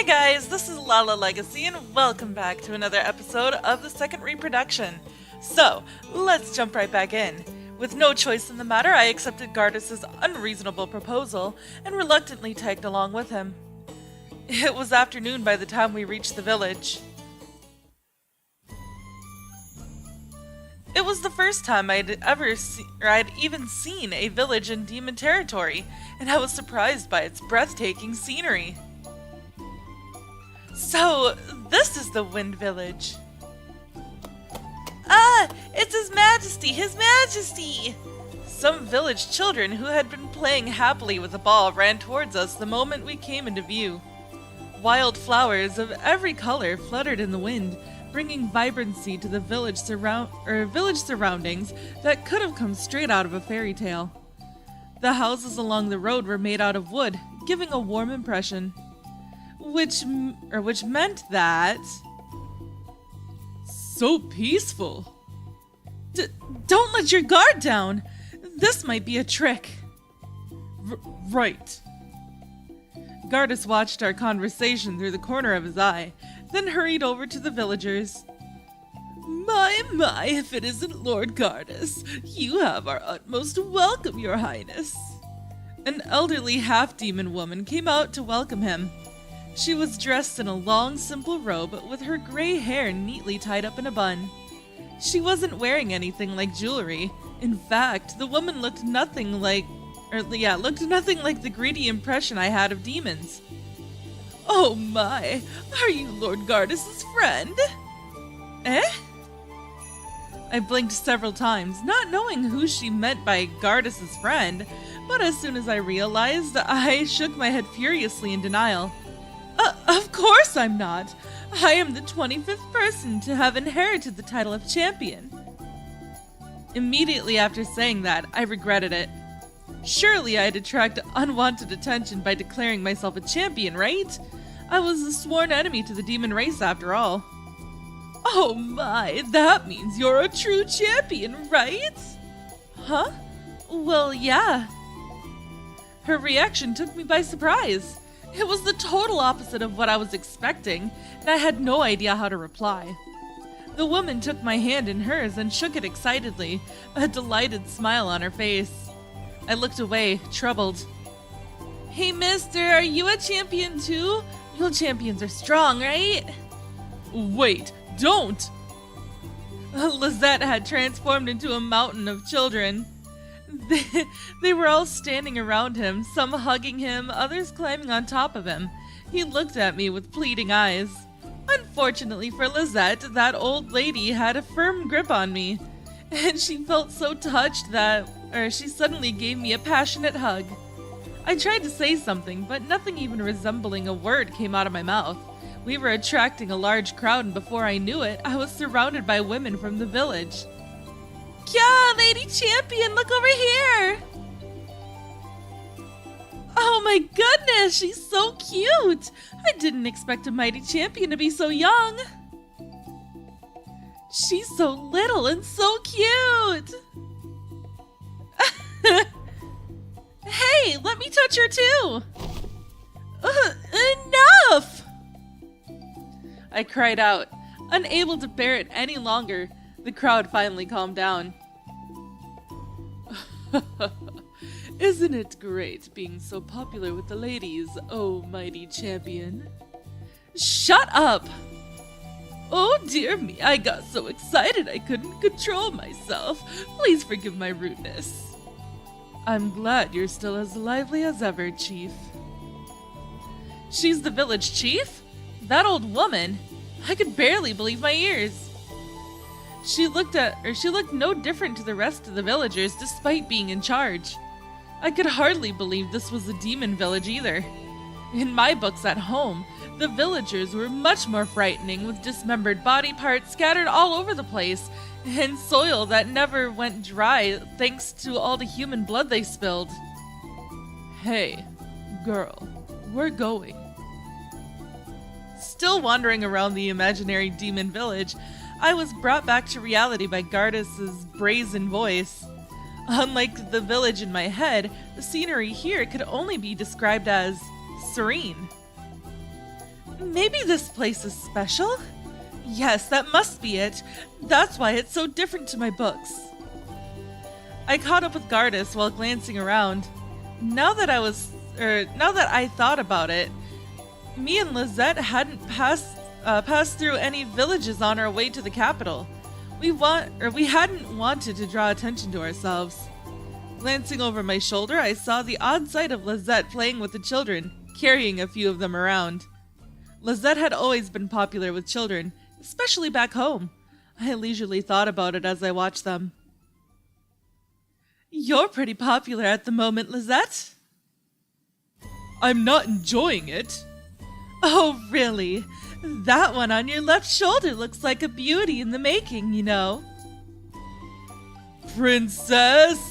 Hey guys, this is Lala Legacy and welcome back to another episode of the second reproduction. So, let's jump right back in. With no choice in the matter, I accepted Gardis' unreasonable proposal and reluctantly tagged along with him. It was afternoon by the time we reached the village. It was the first time I'd even seen a village in demon territory, and I was surprised by its breathtaking scenery. So, this is the Wind Village. Ah, it's His Majesty! His Majesty! Some village children who had been playing happily with a ball ran towards us the moment we came into view. Wild flowers of every color fluttered in the wind, bringing vibrancy to the village surroundings that could have come straight out of a fairy tale. The houses along the road were made out of wood, giving a warm impression. Which meant that... So peaceful. Don't let your guard down! This might be a trick. Right. Gardis watched our conversation through the corner of his eye, then hurried over to the villagers. My, if it isn't Lord Gardis. You have our utmost welcome, Your Highness. An elderly half-demon woman came out to welcome him. She was dressed in a long, simple robe with her gray hair neatly tied up in a bun. She wasn't wearing anything like jewelry. In fact, the woman looked nothing like the greedy impression I had of demons. Oh my, are you Lord Gardis' friend? Eh? I blinked several times, not knowing who she meant by Gardis' friend, but as soon as I realized, I shook my head furiously in denial. Of course I'm not. I am the 25th person to have inherited the title of champion. Immediately after saying that, I regretted it. Surely I'd attract unwanted attention by declaring myself a champion, right? I was a sworn enemy to the demon race after all. Oh my, that means you're a true champion, right? Huh? Well, yeah. Her reaction took me by surprise. It was the total opposite of what I was expecting, and I had no idea how to reply. The woman took my hand in hers and shook it excitedly, a delighted smile on her face. I looked away, troubled. Hey mister, are you a champion too? Real champions are strong, right? Wait, don't! Lezette had transformed into a mountain of children. They were all standing around him, some hugging him, others climbing on top of him. He looked at me with pleading eyes. Unfortunately for Lezette, that old lady had a firm grip on me, and she felt so touched that she suddenly gave me a passionate hug. I tried to say something, but nothing even resembling a word came out of my mouth. We were attracting a large crowd, and before I knew it, I was surrounded by women from the village. Kya, Lady Champion, look over here! Oh my goodness, she's so cute! I didn't expect a mighty champion to be so young. She's so little and so cute! Hey, let me touch her too! Enough! I cried out, unable to bear it any longer. The crowd finally calmed down. Isn't it great being so popular with the ladies, oh mighty champion? Shut up! Oh dear me, I got so excited I couldn't control myself. Please forgive my rudeness. I'm glad you're still as lively as ever, Chief. She's the village chief? That old woman? I could barely believe my ears. She looked no different to the rest of the villagers despite being in charge. I could hardly believe this was a demon village either. In my books at home, the villagers were much more frightening, with dismembered body parts scattered all over the place, and soil that never went dry thanks to all the human blood they spilled. Hey, girl, we're going. Still wandering around the imaginary demon village, I was brought back to reality by Gardis' brazen voice. Unlike the village in my head, the scenery here could only be described as serene. Maybe this place is special? Yes, that must be it. That's why it's so different to my books. I caught up with Gardis while glancing around. Now that I thought about it, me and Lezette hadn't passed through any villages on our way to the capital. We hadn't wanted to draw attention to ourselves. Glancing over my shoulder, I saw the odd sight of Lezette playing with the children, carrying a few of them around. Lezette had always been popular with children, especially back home. I leisurely thought about it as I watched them. You're pretty popular at the moment, Lezette. I'm not enjoying it. Oh, really? That one on your left shoulder looks like a beauty in the making, you know. Princess!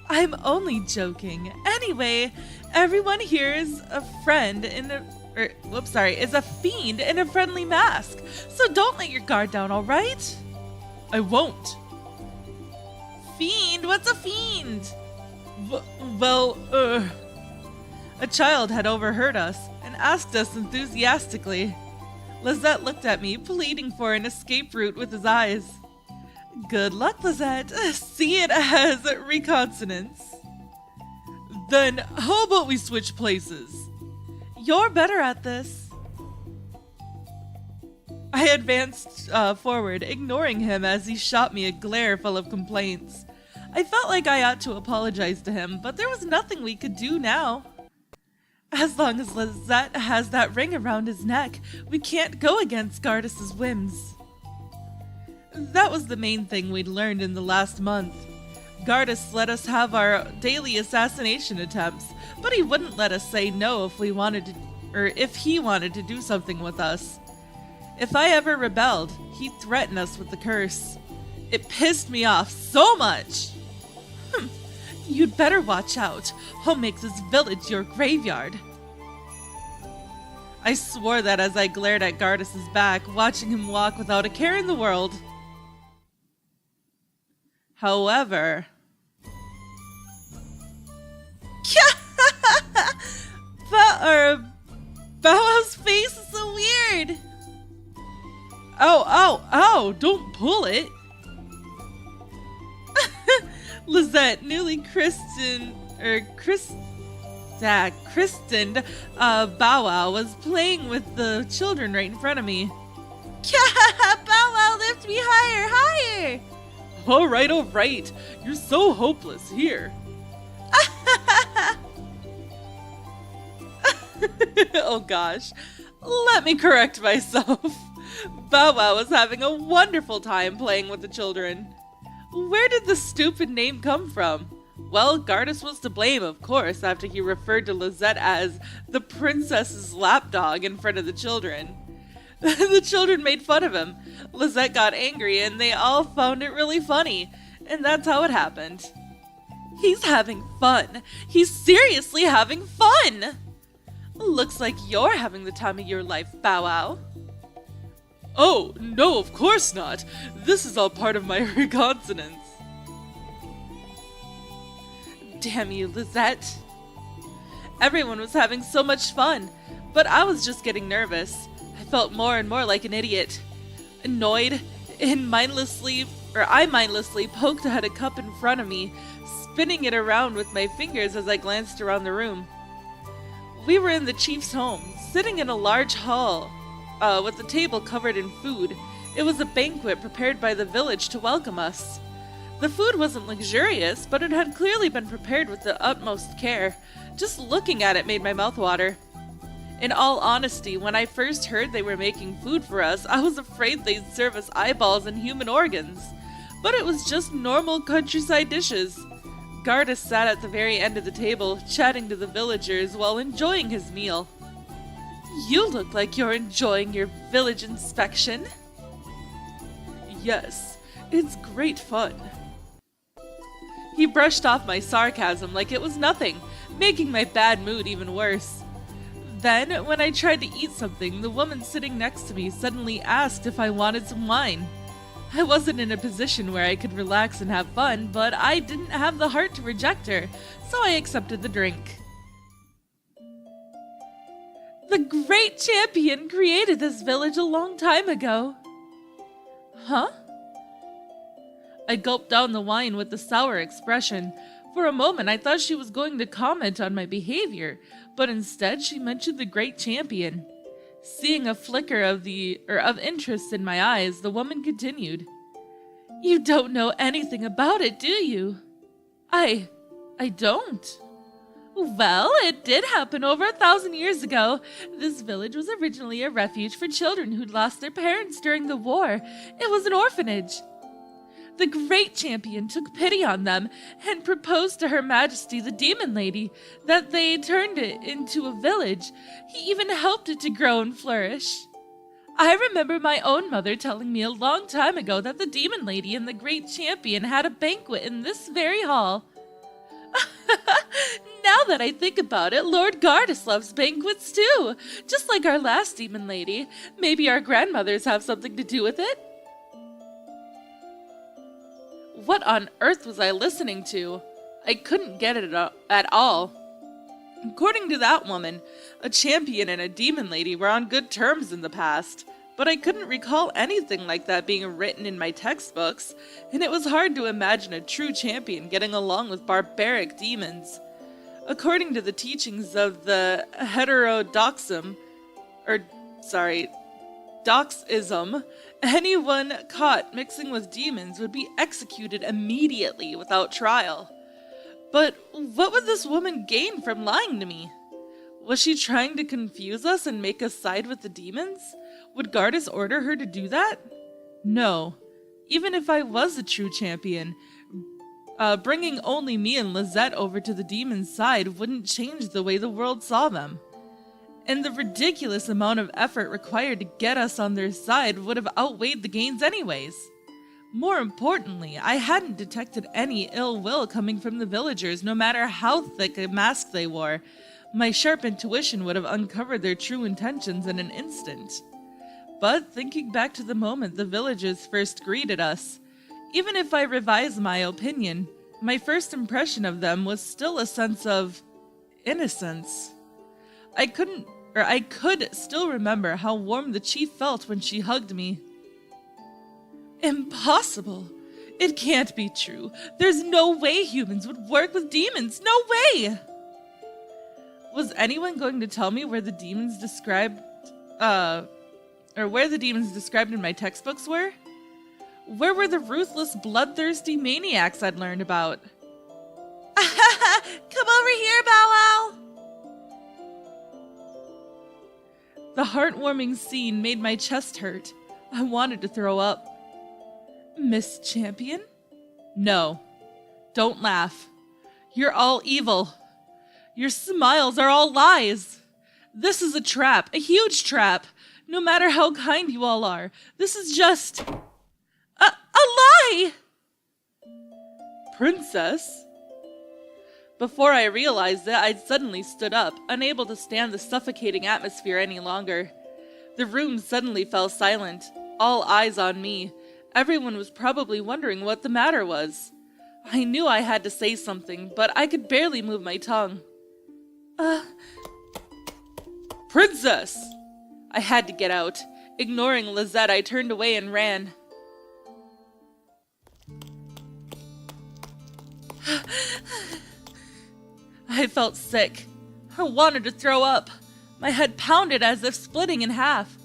I'm only joking. Anyway, everyone here is a fiend in a friendly mask. So don't let your guard down, all right? I won't. Fiend? What's a fiend? A child had overheard us and asked us enthusiastically. Lezette looked at me, pleading for an escape route with his eyes. Good luck, Lezette. See it as reconsonance. Then how about we switch places? You're better at this. I advanced forward, ignoring him as he shot me a glare full of complaints. I felt like I ought to apologize to him, but there was nothing we could do now. As long as Lezette has that ring around his neck, we can't go against Gardis' whims. That was the main thing we'd learned in the last month. Gardis let us have our daily assassination attempts, but he wouldn't let us say no if he wanted to do something with us. If I ever rebelled, he'd threaten us with the curse. It pissed me off so much. You'd better watch out. I'll make this village your graveyard. I swore that as I glared at Gardis' back, watching him walk without a care in the world. However... Bowow's face is so weird! Ow, don't pull it! Lezette, newly christened Bow Wow, was playing with the children right in front of me. Bow Wow, lift me higher! All right. You're so hopeless. Here. Oh gosh. Let me correct myself. Bow Wow was having a wonderful time playing with the children. Where did the stupid name come from? Well, Gardis was to blame, of course, after he referred to Lezette as the princess's lapdog in front of the children. The children made fun of him. Lezette got angry, and they all found it really funny. And that's how it happened. He's having fun. He's seriously having fun! Looks like you're having the time of your life, Bow Wow. Oh, no, of course not. This is all part of my reconnaissance. Damn you, Lezette. Everyone was having so much fun, but I was just getting nervous. I felt more and more like an idiot. Annoyed, I mindlessly poked at a cup in front of me, spinning it around with my fingers as I glanced around the room. We were in the chief's home, sitting in a large hall, with the table covered in food. It was a banquet prepared by the village to welcome us. The food wasn't luxurious, but it had clearly been prepared with the utmost care. Just looking at it made my mouth water. In all honesty, when I first heard they were making food for us, I was afraid they'd serve us eyeballs and human organs. But it was just normal countryside dishes. Gardis sat at the very end of the table, chatting to the villagers while enjoying his meal. You look like you're enjoying your village inspection. Yes, it's great fun. He brushed off my sarcasm like it was nothing, making my bad mood even worse. Then, when I tried to eat something, the woman sitting next to me suddenly asked if I wanted some wine. I wasn't in a position where I could relax and have fun, but I didn't have the heart to reject her, so I accepted the drink. The great champion created this village a long time ago. Huh? I gulped down the wine with a sour expression. For a moment, I thought she was going to comment on my behavior, but instead she mentioned the great champion. Seeing a flicker of interest in my eyes, the woman continued. You don't know anything about it, do you? I don't. Well, it did happen over 1,000 years ago. This village was originally a refuge for children who'd lost their parents during the war. It was an orphanage. The great champion took pity on them and proposed to Her Majesty the Demon Lady that they turned it into a village. He even helped it to grow and flourish. I remember my own mother telling me a long time ago that the Demon Lady and the great champion had a banquet in this very hall. Now that I think about it, Lord Gardis loves banquets too, just like our last Demon Lady. Maybe our grandmothers have something to do with it? What on earth was I listening to? I couldn't get it at all. According to that woman, a champion and a demon lady were on good terms in the past, but I couldn't recall anything like that being written in my textbooks, and it was hard to imagine a true champion getting along with barbaric demons. According to the teachings of the Doxism, anyone caught mixing with demons would be executed immediately without trial. But what would this woman gain from lying to me? Was she trying to confuse us and make us side with the demons? Would Gardis order her to do that? No. Even if I was a true champion, bringing only me and Lezette over to the demons' side wouldn't change the way the world saw them. And the ridiculous amount of effort required to get us on their side would have outweighed the gains anyways. More importantly, I hadn't detected any ill will coming from the villagers, no matter how thick a mask they wore. My sharp intuition would have uncovered their true intentions in an instant. But thinking back to the moment the villagers first greeted us, even if I revise my opinion, my first impression of them was still a sense of innocence. I could still remember how warm the chief felt when she hugged me. Impossible! It can't be true. There's no way humans would work with demons. No way! Was anyone going to tell me where the demons described in my textbooks were? Where were the ruthless, bloodthirsty maniacs I'd learned about? Come over here, Bow Wow! The heartwarming scene made my chest hurt. I wanted to throw up. Miss Champion? No. Don't laugh. You're all evil. Your smiles are all lies. This is a trap, a huge trap. No matter how kind you all are, this is just a lie! Princess? Before I realized it, I'd suddenly stood up, unable to stand the suffocating atmosphere any longer. The room suddenly fell silent, all eyes on me. Everyone was probably wondering what the matter was. I knew I had to say something, but I could barely move my tongue. Princess! I had to get out. Ignoring Lezette, I turned away and ran. I felt sick. I wanted to throw up. My head pounded as if splitting in half.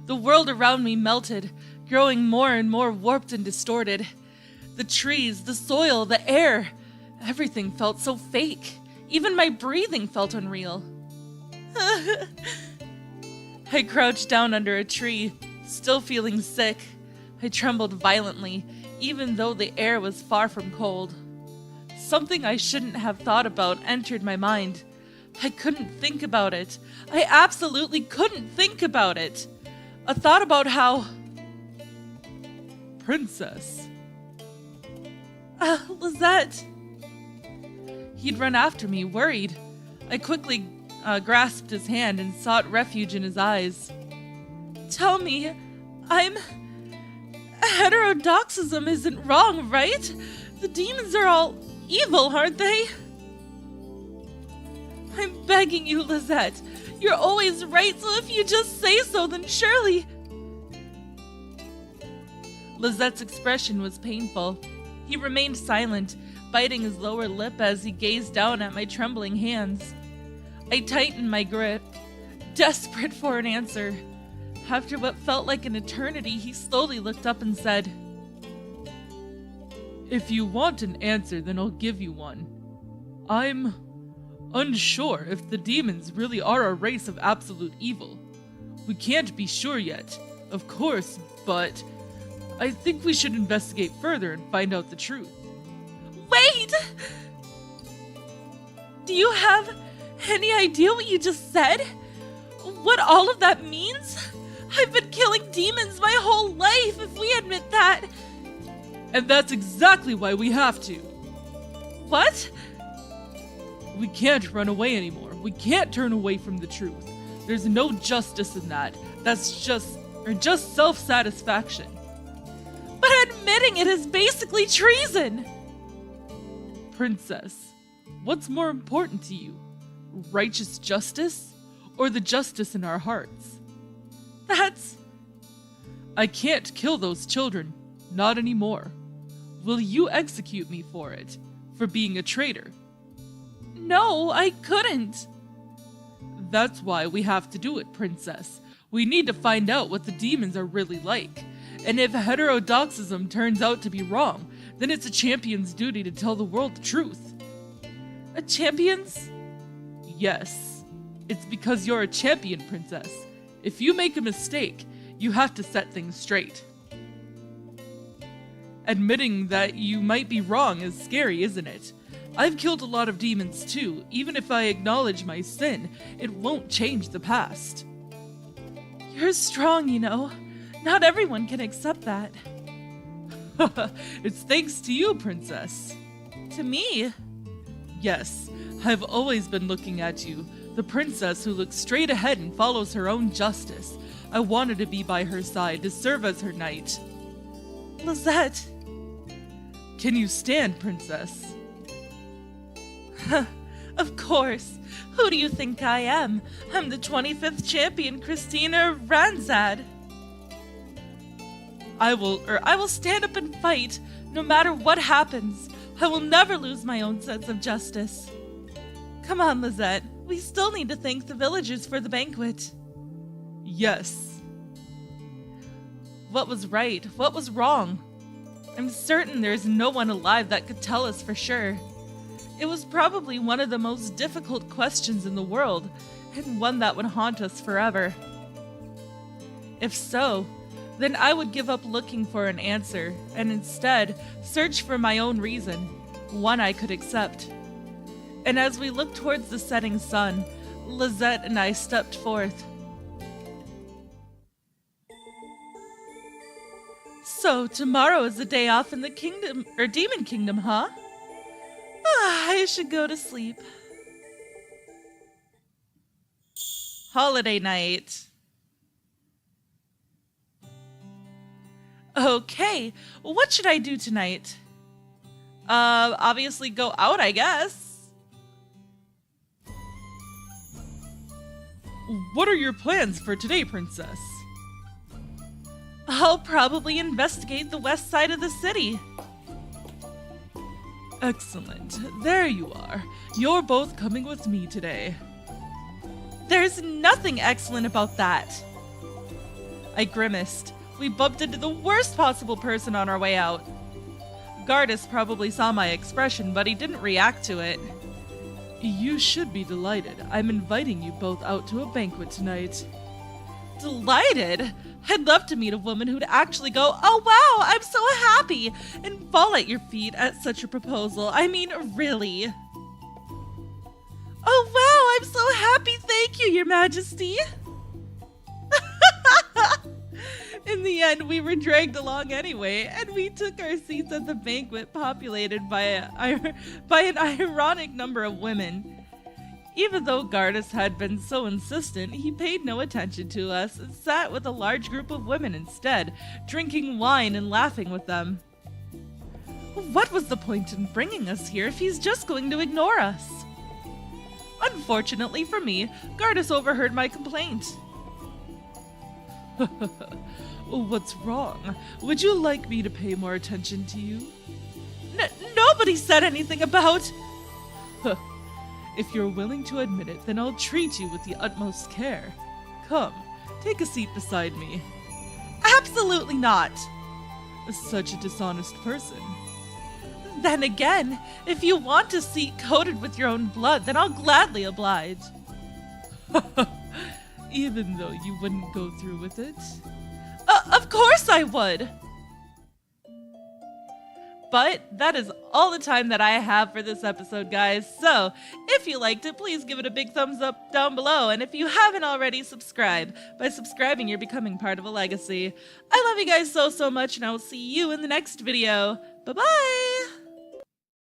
The world around me melted, growing more and more warped and distorted. The trees, the soil, the air, everything felt so fake. Even my breathing felt unreal. I crouched down under a tree, still feeling sick. I trembled violently, even though the air was far from cold. Something I shouldn't have thought about entered my mind. I couldn't think about it. I absolutely couldn't think about it. A thought about how... Princess. Lezette. He'd run after me, worried. I quickly grasped his hand and sought refuge in his eyes. Tell me, Heterodoxism isn't wrong, right? The demons are all evil, aren't they? I'm begging you, Lezette. You're always right, so if you just say so, then surely... Lezette's expression was painful. He remained silent, biting his lower lip as he gazed down at my trembling hands. I tightened my grip, desperate for an answer. After what felt like an eternity, he slowly looked up and said, "If you want an answer, then I'll give you one. I'm unsure if the demons really are a race of absolute evil. We can't be sure yet, of course, but I think we should investigate further and find out the truth." Wait! Do you have any idea what you just said? What all of that means? I've been killing demons my whole life, if we admit that. And that's exactly why we have to. What? We can't run away anymore. We can't turn away from the truth. There's no justice in that. That's just self-satisfaction. But admitting it is basically treason! Princess, what's more important to you? Righteous justice? Or the justice in our hearts? I can't kill those children. Not anymore. Will you execute me for it? For being a traitor? No, I couldn't. That's why we have to do it, Princess. We need to find out what the demons are really like. And if heterodoxism turns out to be wrong, then it's a champion's duty to tell the world the truth. A champion's? Yes. It's because you're a champion, Princess. If you make a mistake, you have to set things straight. Admitting that you might be wrong is scary, isn't it? I've killed a lot of demons too. Even if I acknowledge my sin, it won't change the past. You're strong, you know. Not everyone can accept that. It's thanks to you, Princess. To me? Yes, I've always been looking at you, the princess who looks straight ahead and follows her own justice. I wanted to be by her side, to serve as her knight. Lezette! Can you stand, Princess? Of course. Who do you think I am? I'm the 25th champion, Christina Ranzad. I will stand up and fight, no matter what happens. I will never lose my own sense of justice. Come on, Lezette. We still need to thank the villagers for the banquet. Yes. What was right? What was wrong? I'm certain there's no one alive that could tell us for sure. It was probably one of the most difficult questions in the world, and one that would haunt us forever. If so, then I would give up looking for an answer, and instead search for my own reason, one I could accept. And as we looked towards the setting sun, Lezette and I stepped forth. So tomorrow is the day off in the kingdom, or demon kingdom, huh? I should go to sleep. Holiday night. Okay, what should I do tonight? Obviously go out, I guess. What are your plans for today, Princess? I'll probably investigate the west side of the city. Excellent. There you are. You're both coming with me today. There's nothing excellent about that. I grimaced. We bumped into the worst possible person on our way out. Gardis probably saw my expression, but he didn't react to it. You should be delighted. I'm inviting you both out to a banquet tonight. Delighted? I'd love to meet a woman who'd actually go, "Oh wow, I'm so happy," and fall at your feet at such a proposal. I mean, really. Oh wow, I'm so happy, thank you, Your Majesty. In the end, we were dragged along anyway, and we took our seats at the banquet populated by an ironic number of women. Even though Gardis had been so insistent, he paid no attention to us and sat with a large group of women instead, drinking wine and laughing with them. What was the point in bringing us here if he's just going to ignore us? Unfortunately for me, Gardis overheard my complaint. What's wrong? Would you like me to pay more attention to you? Nobody said anything about... If you're willing to admit it, then I'll treat you with the utmost care. Come, take a seat beside me. Absolutely not! Such a dishonest person. Then again, if you want a seat coated with your own blood, then I'll gladly oblige. Even though you wouldn't go through with it? Of course I would! But that is all the time that I have for this episode, guys. So, if you liked it, please give it a big thumbs up down below. And if you haven't already, subscribe. By subscribing, you're becoming part of a legacy. I love you guys so much, and I will see you in the next video. Bye-bye!